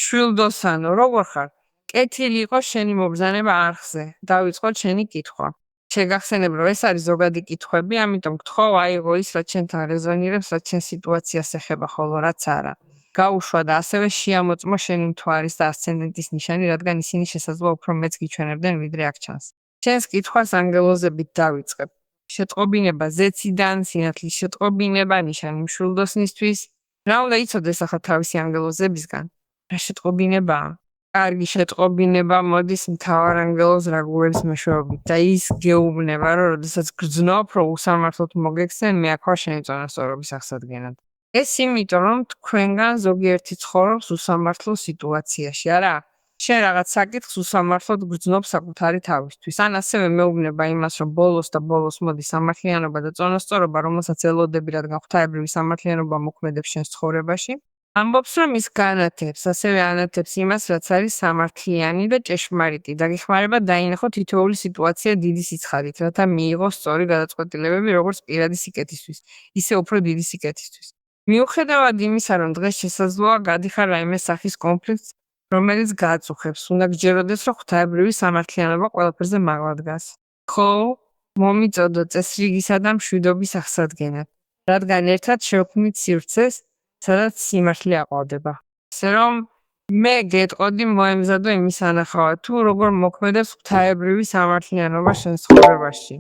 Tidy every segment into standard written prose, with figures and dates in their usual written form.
შვილდოსანო, როგორ ხარ? კეთილი იყო შენი მობრძანება არხზე. დავიწყოთ შენი კითხვა. შეგახსენებ, რომ ეს არის ზოგადი კითხვები, ამიტომ გთხოვ აიღო ის, რაც შენთან რეზონირებს, რაც შენ სიტუაციას ეხება, ხოლო რაც არა. გაუშვა და ასევე შეამოწმო შენი მთვარის და ასცენდენტის ნიშანი, რადგან ისინი შესაძლოა უფრო მეც გიჩვენებდნენ, ვიდრე აქ ჩანს. შენს კითხვას ანგელოზებით დავიწყებ. შეტყობინება ზეციდან, სინათლის შეტყობინება, ნიშანი მშვილდოსნისთვის. რა უნდა იცოდეს ახლა თავისი ანგელოზებისგან? რა შეტყობინებაა? კარგი შეტყობინება მოდის მთავარ ანგელოზ რაგულების მეშვეობით და ის გეუბნება, რომ როდესაც გრძნობ, რომ უსამართლოდ მოგექცენ, მე აქ ვარ შენი წონასწორობის აღსადგენად. ეს იმიტომ, რომ თქვენგან ზოგიერთი ცხოვრობს უსამართლო სიტუაციაში, არა? შენ რაღაც საკითხს უსამართლოდ გრძნობ საკუთარი თავისთვის. ან ასევე მეუბნება იმას, რომ ბოლოს და ბოლოს მოდის სამართლიანობა და წონასწორობა, რომელსაც ელოდები, რადგან ღვთაებრივი სამართლიანობა მოქმედებს შენს ცხოვრებაში. ამბობს, რომ ის განათებს, ასევე ანათებს იმას, რაც არის სამართლიანი და ჭეშმარიტი. დაგეხმარება დაინახო თითოეული სიტუაცია დიდი სიცხადით, რათა მიიღოს სწორი გადაწყვეტილებები როგორც პირადი სიკეთისთვის, ისე უფრო დიდი სიკეთისთვის. მიუხედავად იმისა, რომ დღეს შესაძლოა გადიხარ რაიმე სახის კონფლიქტს, რომელიც გააწუხებს, უნდა გჯეროდეს, რომ ღვთაებრივი სამართლიანობა ყველაფერზე მაღლა დგას. ხო, მომიწოდო წესრიგისა და მშვიდობის აღსადგენად, რადგან ერთად შევქმნით სივრცეს, სადაც სიმართლე აყვავდება. ასე რომ მე გეტყოდი მოემზადო იმის ანახავად, თუ როგორ მოქმედებს ღვთაებრივი სამართლიანობა შენს ცხოვრებაში.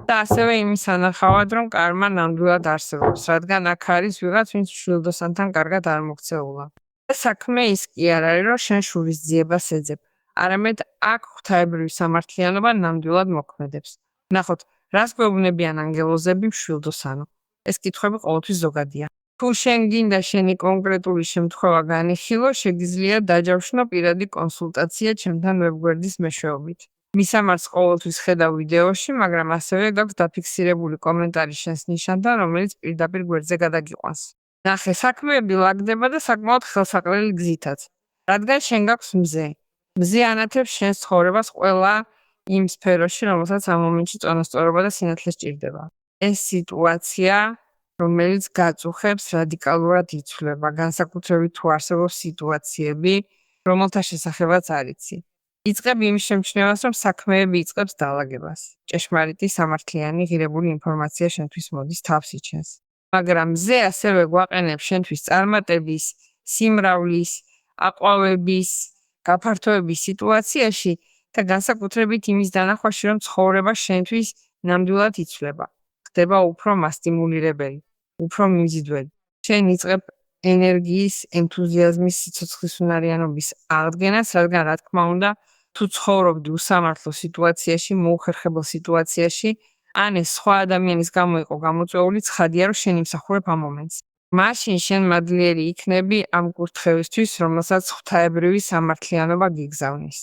და ასევე იმის ანახავად, რომ კარმა ნამდვილად არსებობს, რადგან აქ არის ვიღაც, ვინც მშვილდოსანთან კარგად არ მოქცეულა. საქმე ის კი არ არის, რომ შენ შურის ძიებას ეძებ, არამედ აქ ღვთაებრივი სამართლიანობა ნამდვილად მოქმედებს. ნახოთ, რას გვეუბნებიან ანგელოზები მშვილდოსანო. ეს კითხვები ყოველთვის ზოგადია. თუ შენ გინდა შენი კონკრეტული შემთხვევა განიხილო, შეგიძლია დაჯავშნო პირადი კონსულტაცია ჩემთან ვებგვერდის მეშვეობით. მისამართს ყოველთვის ხედავ ვიდეოში, მაგრამ ასევე გაქვს დაფიქსირებული კომენტარი შენს ნიშანთან, რომელიც პირდაპირ გვერდზე გადაგიყვანს. ნახე, საქმეები ლაგდება და საკმაოდ ხელსაყრელი გზითაც, რადგან შენ გაქვს მზე. მზე ანათებს შენს ცხოვრებას ყველა იმ სფეროში, რომელსაც ამ მომენტში წონასწორობა და სინათლე სჭირდება. ეს სიტუაცია, რომელიც გაწუხებს, რადიკალურად იცვლება, განსაკუთრებით თუ არსებობს სიტუაციები, რომელთა შესახებაც არ იცი. იწყებ იმ შემჩნევას, რომ საქმეები იწყებს დალაგებას. ჭეშმარიტი, სამართლიანი, ღირებული ინფორმაცია შენთვის მოდის, თავს იჩენს. მაგრამ მზე ასევე გვაყენებს შენთვის წარმატების, სიმრავლის, აყვავების, გაფართოების სიტუაციაში და განსაკუთრებით იმის დანახვაში, რომ ცხოვრება შენთვის ნამდვილად იცვლება. ხდება უფრო მასტიმულირებელი, უფრო მიმზიდველი. შენ იწყებ ენერგიის, ენთუზიაზმის, სიცოცხლის უნარიანობის აღდგენას, რადგან რა თქმა უნდა, თუ ცხოვრობდი უსამართლო სიტუაციაში, მოუხერხებელ სიტუაციაში, ან ეს სხვა ადამიანის გამო იყო გამოწვეული, ცხადია, რომ შენ იმსახურებ ამ მომენტს. მაშინ შენ მადლიერი იქნები ამ კურთხევისთვის, რომელსაც ღვთაებრივი სამართლიანობა გიგზავნის.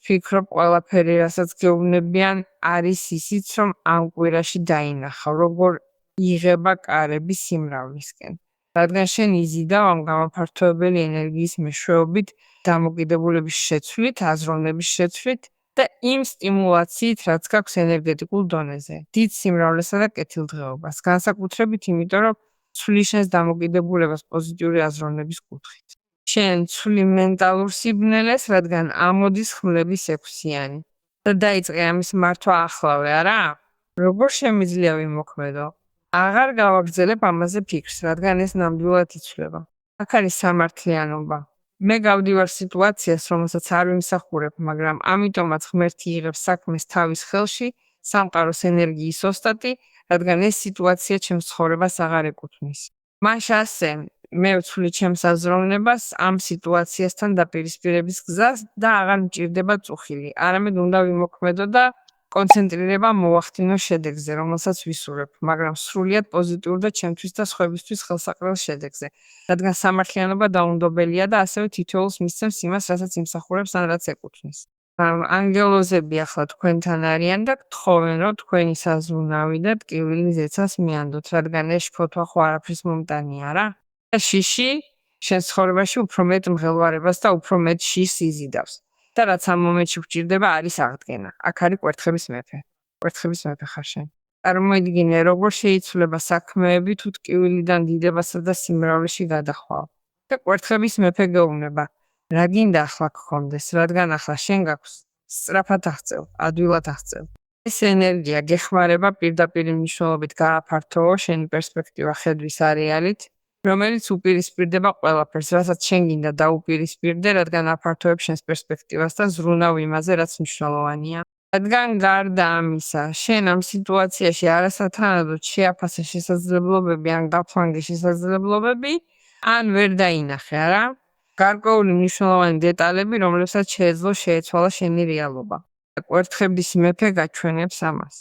ვფიქრობ, ყველაფერი, რასაც გეუბნებიან, არის ისიც, რომ ამ კვირაში დაინახავ, როგორ იღება კარები სიმრავლისკენ. რადგან შენ იზიდავ ამ გამაფართოებელი ენერგიის მეშვეობით, დამოკიდებულების შეცვლით, აზროვნების შეცვლით და იმ სტიმულაციით, რაც გაქვს ენერგეტიკულ დონეზე, დიდ სიმრავლესა და კეთილდღეობას, განსაკუთრებით იმიტომ, რომ ცვლის შენს დამოკიდებულებას პოზიტიური აზროვნების კუთხით. შენ ცვლი მენტალურ სიბნელეს, რადგან ამოდის ხმლების 6-იანი. და დაიწყე ამის მართვა ახლავე, არა? როგორ შემიძლია ვიმოქმედო? აღარ გავაგრძელებ ამაზე ფიქრს, რადგან ეს ნამდვილად იცვლება. აქ არის სამართლიანობა. მე გავდივარ სიტუაციას, რომელსაც არ ვიმსახურებ, მაგრამ ამიტომაც ღმერთი იღებს საქმეს თავის ხელში, სამყაროს ენერგიის ოსტატი, რადგან ეს სიტუაცია ჩემს ცხოვრებას აღარ ეკუთვნის. მაშ ასე, მე ვცვლი ჩემს აზროვნებას ამ სიტუაციასთან დაპირისპირების გზას და აღარ მჭირდება წუხილი, არამედ უნდა ვიმოქმედო და კონცენტრირება მოვახდინო შედეგზე, რომელსაც ვისურვებ, მაგრამ სრულიად პოზიტიურ და ჩემთვის და სხვებისთვის ხელსაყრელ შედეგზე, რადგან სამართლიანობა დაუნდობელია და ასევე თითოეულს მისცემს იმას, რასაც იმსახურებს ან რაც ეკუთვნის. ანგელოზები ახლა თქვენთან არიან და გთხოვენ, რომ თქვენი საზრუნავი და ტკივილი ზეცას მიანდოთ, რადგან ეს ფოთვა ხო არაფრის მომტანია, რა? და შიში შენ ცხოვრებაში უფრო მეტ მღელვარებას და უფრო მეტ შიშს იზიდავს. და რაც ამ მომენტში გვჭირდება არის აღდგენა. აქ არის კვერთხების მეფე. კვერთხების მეფე ხარ შენ. წარმოიდგინე, როგორ შეიცვლება საქმეები თუ ტკივილიდან დიდებასა და სიმრავლეში გადახვალ. და კვერთხების მეფე გეუბნება. რა გინდა ახლა გქონდეს, რადგან ახლა შენ გაქვს სწრაფად აღწევ, ადვილად აღწევ. ეს ენერგია გეხმარება პირდაპირ მნიშვნელობით გააფართოო შენი პერსპექტივა ხედვის არეალით, რომელიც უპირისპირდება ყველაფერს, რასაც შენ გინდა დაუპირისპირდე, რადგან აფართოებს შენს პერსპექტივას და ზრუნავ იმაზე, რაც მნიშვნელოვანია. რადგან გარდა ამისა, შენ ამ სიტუაციაში არასათანადოდ შეაფასე შესაძლებლობები ან დაფლანგე შესაძლებლობები, ან ვერ დაინახე, არა? გარკვეული მნიშვნელოვანი დეტალები, რომლებსაც შეეძლო შეეცვალა შენი რეალობა. კვერთხების მეფე გაჩვენებს ამას.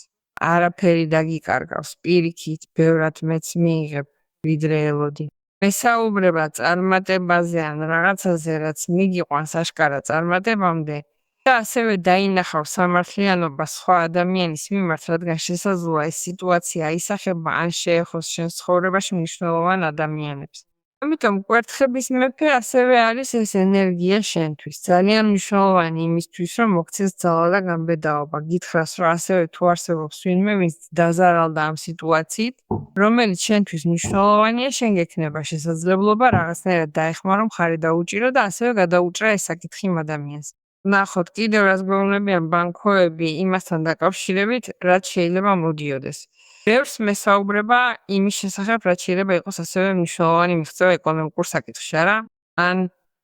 არაფერი დაგიკარგავს, პირიქით, ბევრად მეც მიიღებ, ვიდრე ელოდი. მესაუბრება წარმატებაზე ან რაღაცაზე, რაც მიგიყვანს აშკარა წარმატებამდე და ასევე დაინახავ სამართლიანობა სხვა ადამიანის მიმართ, რადგან შესაძლოა ეს სიტუაცია აისახება ან შეეხოს შენს ცხოვრებაში მნიშვნელოვან ადამიანებს. ამიტომ კვერთხების მეფე ასევე არის ეს ენერგია შენთვის. ძალიან მნიშვნელოვანი იმისთვის, რომ მოქცეს ძალა და გამბედაობა. გითხრას, რომ ასევე თუ არსებობს ვინმე, ვინც დაზარალდა ამ სიტუაციით, რომელიც შენთვის მნიშვნელოვანია, შენ გექნება შესაძლებლობა რაღაცნაირად დაეხმარო, მხარი დაუჭირო და ასევე გადაუჭრა ეს საკითხი იმ ადამიანს. ნახოთ, კიდევ რას გვეუბნებიან ბანკოები იმასთან დაკავშირებით, რაც შეიძლება მოდიოდეს. ბევრს მესაუბრება იმის შესახებ, რაც შეიძლება იყოს ასევე მნიშვნელოვანი მიღწევა ეკონომიკურ საკითხში, არა? ან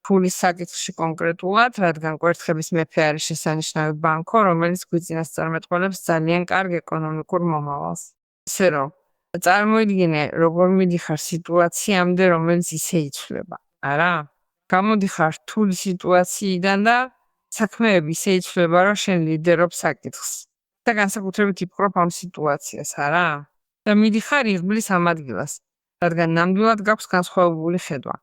ფულის საკითხში კონკრეტულად, რადგან კვერთხების მეფე არის შესანიშნავი ბანკო, რომელიც გვიწინას წარმეტყველებს ძალიან კარგ ეკონომიკურ მომავალს. ისე რომ, წარმოიდგინე, როგორ მიდიხარ სიტუაციამდე, რომელიც ისე იცვლება, არა? გამოდიხარ რთული სიტუაციიდან და საქმეები ისე იცვლება, რომ შენ ლიდერობ საკითხს. და განსაკუთრებით იფიქრობ ამ სიტუაციას, არა? და მიდიხარ იღბლის ამ ადგილას, რადგან ნამდვილად გაქვს განსხვავებული ხედვა.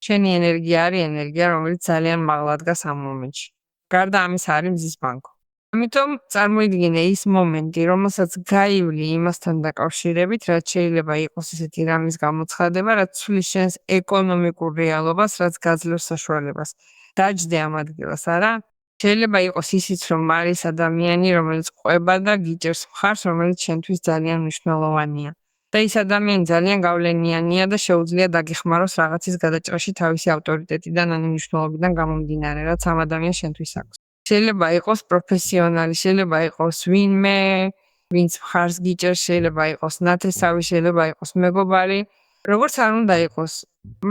შენი ენერგია არის ენერგია, რომელიც ძალიან მაღლა დგას ამ მომენტში. გარდა ამისა არის მზის ბანკო. ამიტომ წარმოიდგინე ის მომენტი, რომელსაც გაივლი იმასთან დაკავშირებით, რაც შეიძლება იყოს ისეთი რამის გამოცხადება, რაც ცვლის შენს ეკონომიკურ რეალობას, რაც გაძლევს საშუალებას. დაჯდე ამ ადგილას, არა? შეიძლება იყოს ისიც, რომ არის ადამიანი, რომელიც ყვება და გიჭერს მხარს, რომელიც შენთვის ძალიან მნიშვნელოვანია. და ის ადამიანი ძალიან გავლენიანია და შეუძლია დაგეხმაროს რაღაცის გადაჭრაში თავისი ავტორიტეტიდან ან მნიშვნელობიდან გამომდინარე, რაც ამ ადამიანს შენთვის აქვს. შეიძლება იყოს პროფესიონალი, შეიძლება იყოს ვინმე, ვინც მხარს გიჭერს, შეიძლება იყოს ნათესავი, შეიძლება იყოს მეგობარი, როგორც არ უნდა იყოს.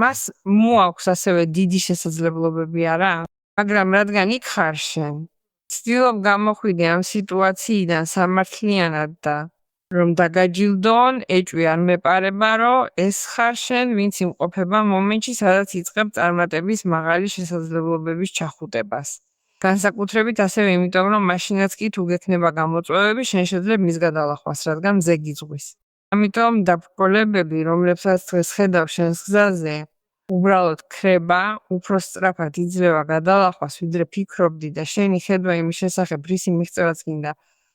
მას მოაქვს ასევე დიდი შესაძლებლობები, არა? მაგრამ რადგან იქ ხარ შენ, ცდილობ გამოხვიდე ამ სიტუაციიდან სამართლიანად და რომ დაგაჯილდონ, ეჭვი არ მეპარება, რომ ეს ხარ შენ, ვინც იმყოფება მომენტში, სადაც იწყებ წარმატების მაღალი შესაძლებლობების ჩახუტებას. განსაკუთრებით ასევე იმიტომ, რომ მაშინაც კი თუ გექნება გამოწვევები, შენ შეძლებ მის გადალახვას, რადგან მზე გიძღვის. ამიტომ დაბრკოლებები, რომლებსაც დღეს ხედავ შენს გზაზე, უბრალოდ ქრება, უფრო სწრაფად იძლევა გადალახვას, ვიდრე ფიქრობდი და შენი ხედვა იმის შესახებ, რისი მიღწევაც გინდა,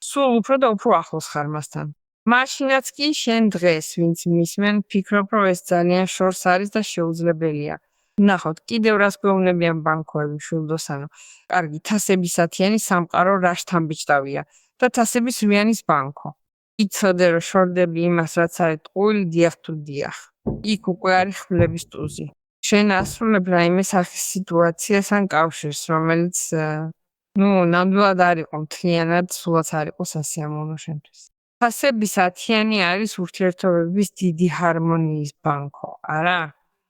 სულ უფრო და უფრო ახლოს ხარ მასთან. მაშინაც კი შენ დღეს, ვინც მისმენ, ფიქრობ, რომ ეს ძალიან შორს არის და შეუძლებელია. ნახოთ, კიდევ რას გვეუბნებიან ბანკოები, შვილდოსანო. კარგი, თასებისათიანი სამყარო რაშთან ბიჭდავია და თასების რვიანის ბანკო. იცოდე, რომ შორდები იმას, რაც არის ტყუილი, დიახ თუ დიახ. იქ უკვე არის ხმლების ტუზი. შენ ასრულებ რაიმე სახის სიტუაციას ან კავშირს, რომელიც ნამდვილად არ იყო მთლიანად, სულაც არ იყო სასიამოვნო შენთვის. თასებისათიანი არის ურთიერთობების დიდი ჰარმონიის ბანკო, არა?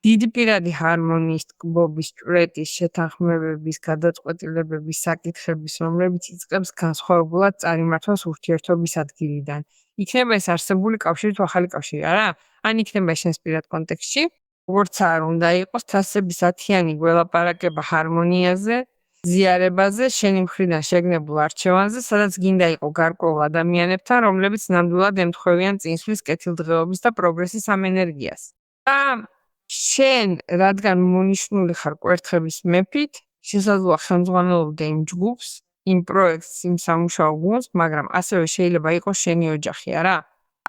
დიდი პირადი ჰარმონიის, ტკბობის, ჭვრეტის, შეთანხმებების, გადაწყვეტილებების, საკითხების, რომლებიც იწყებს განსხვავებულად წარიმართვას ურთიერთობის ადგილიდან. იქნება ეს არსებული კავშირი თუ ახალი კავშირი, არა? ან იქნება შენს პირად კონტექსტში, როგორც არ უნდა იყოს, თასებისათიანი გველაპარაკება ჰარმონიაზე, ზიარებაზე, შენი მხრიდან შეგნებულ არჩევანზე, სადაც გინდა იყო გარკვეულ ადამიანებთან, რომლებიც ნამდვილად ემთხვევიან წინსვლის, კეთილდღეობის და პროგრესის ამ ენერგიას. და შენ, რადგან მონიშნული ხარ კვერთხების მეფით, შესაძლოა ხელმძღვანელობდე იმ ჯგუფს, იმ პროექტს, იმ სამუშაო გუნდს, მაგრამ ასევე შეიძლება იყოს შენი ოჯახი, არა?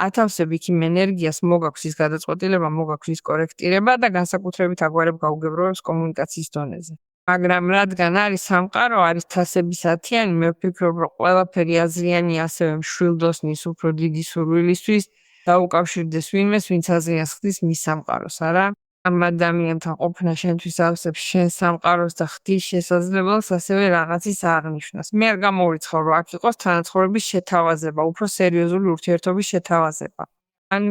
ათავსებ იქ იმ ენერგიას, მოგაქვს ის გადაწყვეტილება, მოგაქვს ის კორექტირება და განსაკუთრებით აგვარებ გაუგებროვებს კომუნიკაციის დონეზე. მაგრამ რადგან არის სამყარო, არის თასებისათიანი, მე ვფიქრობ, რომ ყველაფერი აზრიანი ასევე მშვილდოსნის უფრო დიდი სურვილისთვის დაუკავშირდეს ვინმეს, ვინც აზრიანს ხდის მის სამყაროს, არა? ამ ადამიანთან ყოფნა შენთვის ავსებს შენ სამყაროს და ხდის შესაძლებლობას ასევე რაღაცის აღნიშვნას. მე არ გამოვიწყავ, რომ აქ იყოს თანაცხოვრების შეთავაზება, უფრო სერიოზული ურთიერთობის შეთავაზება. ან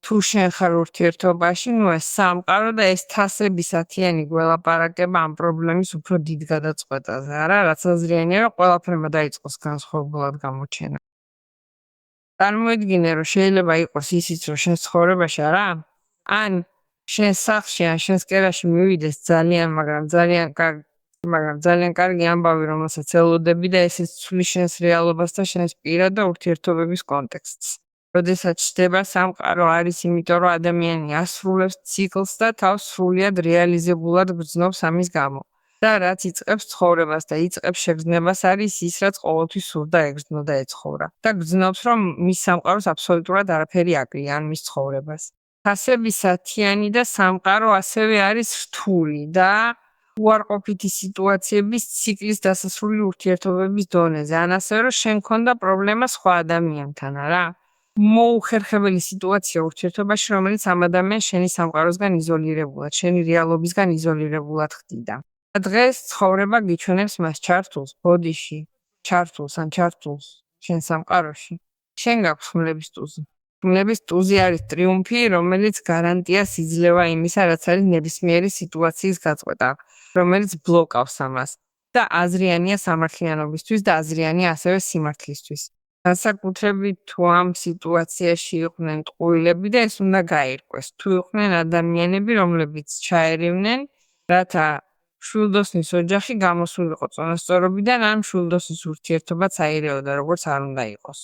თუ შენ ხარ ურთიერთობაში, ნუ ეს სამყარო და ეს თასებისათიანი გველაპარაკება ამ პრობლემის უფრო დიდ გადაწყვეტაზე, არა? რაც აზრიანია, რომ ყველაფერმა დაიწყოს განსხვავებულად გამოჩენა. წარმოიდგინე, რომ შეიძლება იყოს ისიც, რომ შენ ცხოვრებაში არა? ან შენ სახლში ან შენ სკერაში მივიდეს ძალიან კარგი ამბავი, რომელსაც ელოდები და ესეც ცვლის შენს რეალობას და შენს პირად და ურთიერთობების კონტექსტს. როდესაც ჩდება სამყარო არის იმიტომ, რომ ადამიანი ასრულებს ციკლს და თავს სრულიად რეალიზებულად გრძნობს ამის გამო. და რაც იწყებს ცხოვრებას და იწყებს შეგრძნებას არის ის, რაც ყოველთვის სურდა ეგრძნო და ეცხოვრა. და გრძნობს, რომ მის სამყაროს აბსოლუტურად არაფერი აკრია ან მის ცხოვრებას. თასებისათიანი და სამყარო ასევე არის რთული და უარყოფითი სიტუაციების ციკლის დასასრული ურთიერთობების დონეზე. ან ასევე, რომ შენ გქონდა პრობლემა სხვა ადამიანთან, არა? მოუხერხებელი სიტუაცია ურთიერთობაში, რომელიც ამ ადამიანს შენი სამყაროსგან იზოლირებულად, შენი რეალობისგან იზოლირებულად ხდიდა. და დღეს ცხოვრება გიჩვენებს მას ჩართულს, ბოდიში, ჩართულს შენ სამყაროში. შენ გაქვს ხმლების ტუზი. ხმლების ტუზი არის ტრიუმფი, რომელიც გარანტიას იძლევა იმისა, რაც არის ნებისმიერი სიტუაციის გაწყვეტა, რომელიც ბლოკავს ამას და აზრიანია სამართლიანობისთვის და აზრიანია ასევე სიმართლისთვის. განსაკუთრებით თუ ამ სიტუაციაში იყვნენ ტყუილები და ეს უნდა გაირკვეს. თუ იყვნენ ადამიანები, რომლებიც ჩაერივნენ, რათა შვილდოსნის ოჯახი გამოსულიყო წონასწორობიდან, ან შვილდოსნის ურთიერთობაც აირეოდა, როგორც არ უნდა იყოს.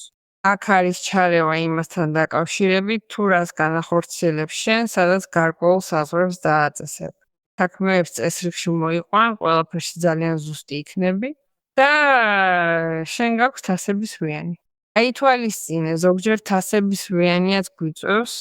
აქ არის ჩარევა იმასთან დაკავშირებით, თუ რას განახორციელებს შენ, სადაც გარკვეულ საზღვრებს დააწესებ. საქმეებს წესრიგში მოიყვან, ყველაფერში ძალიან ზუსტი იქნები და შენ გაქვს თასების ვიანი. აითვალისწინე, ზოგჯერ თასების ვიანიაც გვიწევს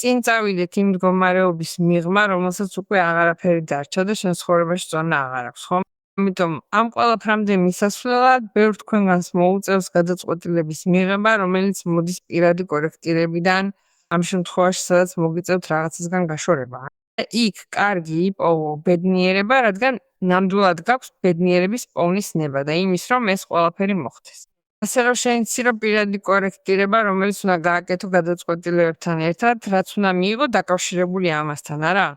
წინ წავიდეთ იმ მდგომარეობის მიღმა, რომელსაც უკვე აღარაფერი დარჩა და შენ ცხოვრებაში წონა აღარ აქვს, ხომ? ამიტომ ამ ყველაფრამდე მისასვლელად ბევრ თქვენგანს მოუწევს გადაწყვეტილების მიღება, რომელიც მოდის პირადი კორექტირებიდან, ამ შემთხვევაში, სადაც მოგიწევთ რაღაცისგან გაშორება. იქ კარგი იპოვო ბედნიერება, რადგან ნამდვილად გაქვს ბედნიერების პოვნის ნება და იმის, რომ ეს ყველაფერი მოხდეს. ასე რომ შეიცი, რომ პირადი კორექტირება, რომელიც უნდა გააკეთო გადაწყვეტილებებთან ერთად, რაც უნდა მიიღო დაკავშირებული ამასთან, არა?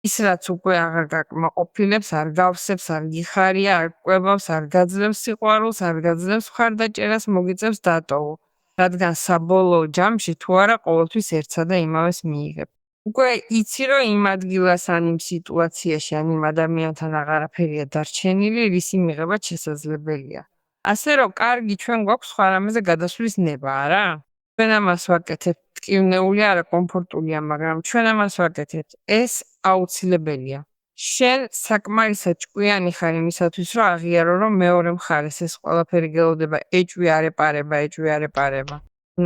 ის რაც უკვე აღარ გაკმაყოფილებს, არ გავსებს, არ გიხარია, არ კვებავს, არ გაძლევს სიყვარულს, არ გაძლევს მხარდაჭერას, მოგიწევს დატოვო, რადგან საბოლოო ჯამში თუ არა ყოველთვის ერთსა და იმავეს მიიღებ. უკვე იცი, რომ იმ ადგილას ან იმ სიტუაციაში ან იმ ადამიანთან აღარაფერია დარჩენილი, რისი მიღებაც შესაძლებელია. ასე რომ კარგი ჩვენ გვაქვს სხვა რამეზე გადასვლის ნება, არა? ჩვენ ამას ვაკეთებთ, ტკივნეული არა კომფორტულია, მაგრამ ჩვენ ამას ვაკეთებთ. ეს აუცილებელია. შენ საკმარისად ჭკვიანი ხარ იმისათვის, რომ აღიარო, რომ მეორე მხარეს ეს ყველაფერი გელოდება ეჭვი არ ეპარება.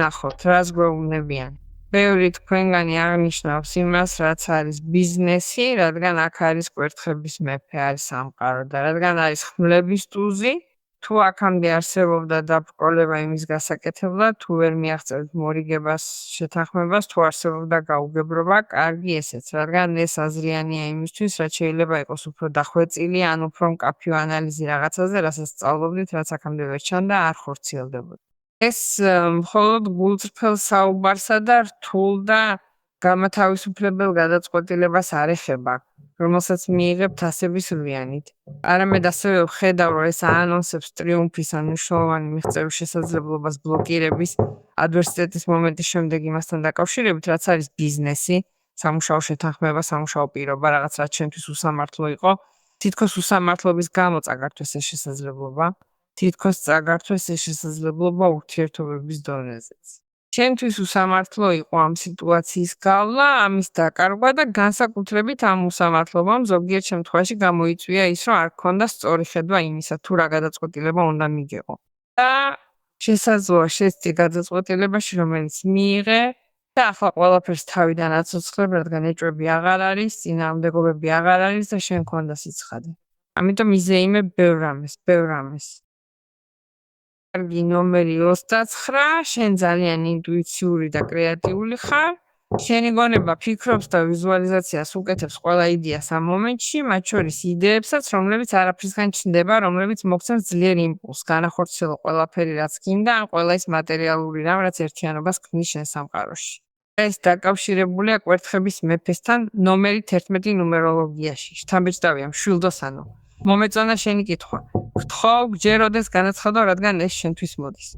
ნახოთ, რას გვეუბნებიან. ბევრი თქვენგანი აღნიშნავს იმას, რაც არის ბიზნესი, რადგან აქ არის კვერთხების მეფე, არის სამყარო და რადგან არის ხმლების ტუზი, თუ აქამდე არსებობდა დაბრკოლება იმის გასაკეთებლად, თუ ვერ მიაღწევთ მორიგებას, შეთანხმებას, თუ არსებობდა გაუგებრობა, კარგი ესეც, რადგან ეს აზრიანია იმისთვის, რაც შეიძლება იყოს უფრო დახვეწილი, ან უფრო მკაფიო ანალიზი რაღაცაზე, რასაც სწავლობდით, რაც აქამდე ვერ ჩანდა, არ ხორციელდებოდა. ეს მხოლოდ გულწრფელ საუბარსა და რთულ და გამათავისუფლებელ გადაწყვეტილებას არ ეხება, რომელსაც მიიღებ თასების ვიანით. არამედ ასევე ვხედავ, რომ ეს აანონსებს ტრიუმფის ან მნიშვნელოვანი მიღწევის შესაძლებლობას ბლოკირების ადვერსიტეტის მომენტის შემდეგ იმასთან დაკავშირებით, რაც არის ბიზნესი, სამუშაო შეთანხმება, სამუშაო პირობა, რაღაც რაც შენთვის უსამართლო იყო, თითქოს უსამართლობის გამო წაგართვეს ეს შესაძლებლობა. თითქოს წაგართვეს ეს შესაძლებლობა ურთიერთობების დონეზეც. შენთვის უსამართლო იყო ამ სიტუაციის გავლა, ამის დაკარგვა და განსაკუთრებით ამ უსამართლობამ ზოგიერთ შემთხვევაში გამოიწვია ის, რომ არ გქონდა სწორი ხედვა იმისა, თუ რა გადაწყვეტილება უნდა მიგეღო. და შესაძლოა შეცდი გადაწყვეტილებაში, რომელიც მიიღე და ახლა ყველაფერს თავიდან აცოცხლებ, რადგან ეჭვები აღარ არის, წინააღმდეგობები აღარ არის და შენ გქონდა სიცხადე. ამიტომ იზეიმებ ბევრ რამეს. კარგი ნომერი 29, შენ ძალიან ინტუიციური და კრეატიული ხარ შენი გონება ფიქრობს და ვიზუალიზაციას უკეთებს ყველა იდეას ამ მომენტში, მათ შორის იდეებსაც, რომლებიც არაფრისგან ჩნდება, რომლებიც მოგცემს ძლიერ იმპულსს, განახორციელო ყველაფერი, რაც გინდა, ან ყველა ის მატერიალური რამ, რაც ერთიანობას ქმნის შენ სამყაროში. ეს დაკავშირებულია კვერთხების მეფესთან ნომერი 11 ნუმეროლოგიაში. შთამბეჭდავია მშვილდოსანო. მომეწონა შენი კითხვა. გთხოვ, გჯეროდეს განაცხადო, რადგან ეს შენთვის მოდის.